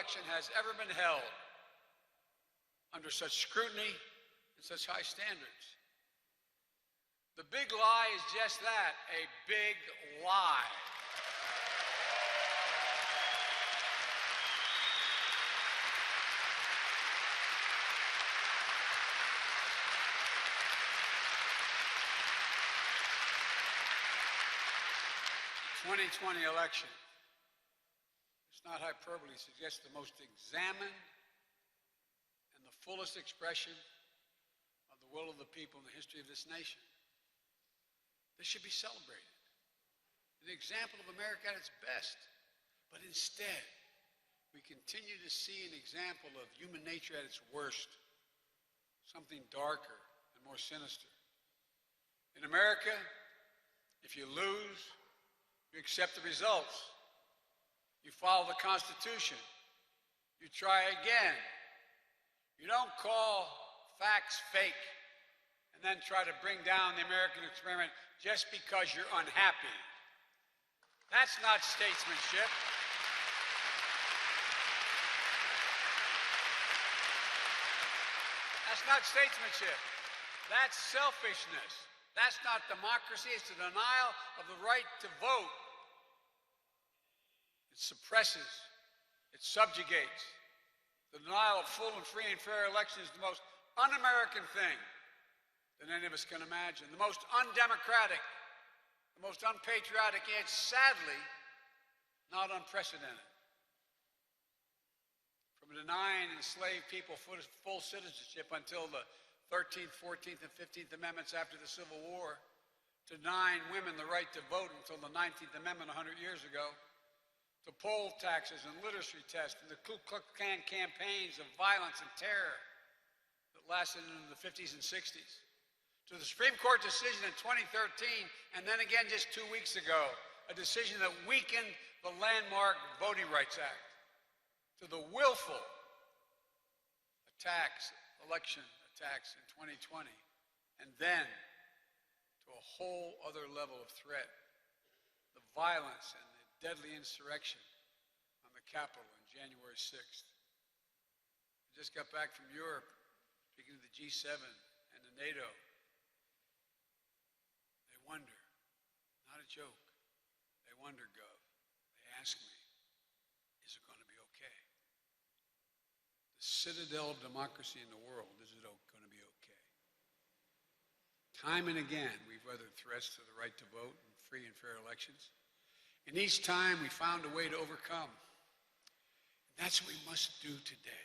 election has ever been held under such scrutiny and such high standards. The big lie is just that, a big lie. The 2020 election, it's not hyperbole, suggests the most examined and the fullest expression of the will of the people in the history of this nation. This should be celebrated. An example of America at its best. But instead, we continue to see an example of human nature at its worst, something darker and more sinister. In America, if you lose, you accept the results. You follow the Constitution. You try again. You don't call facts fake and then try to bring down the American experiment just because you're unhappy. That's not statesmanship. That's not statesmanship. That's selfishness. That's not democracy. It's a denial of the right to vote. It suppresses. It subjugates. The denial of full and free and fair elections is the most un-American thing that any of us can imagine. The most undemocratic, the most unpatriotic, and sadly, not unprecedented. From denying enslaved people full citizenship until the 13th, 14th, and 15th Amendments after the Civil War, to denying women the right to vote until the 19th Amendment 100 years ago, to poll taxes and literacy tests and the Ku Klux Klan campaigns of violence and terror that lasted into the 50s and 60s, to the Supreme Court decision in 2013, and then again just 2 weeks ago, a decision that weakened the landmark Voting Rights Act, to the willful attacks, election attacks in 2020, and then to a whole other level of threat, the violence and the deadly insurrection on the Capitol on January 6th. I just got back from Europe, speaking to the G7 and the NATO. They wonder, not a joke, they wonder, Gov, they ask me, is it going to be okay? The citadel of democracy in the world, is it going to be okay? Time and again, we've weathered threats to the right to vote and free and fair elections. And each time we found a way to overcome. And that's what we must do today.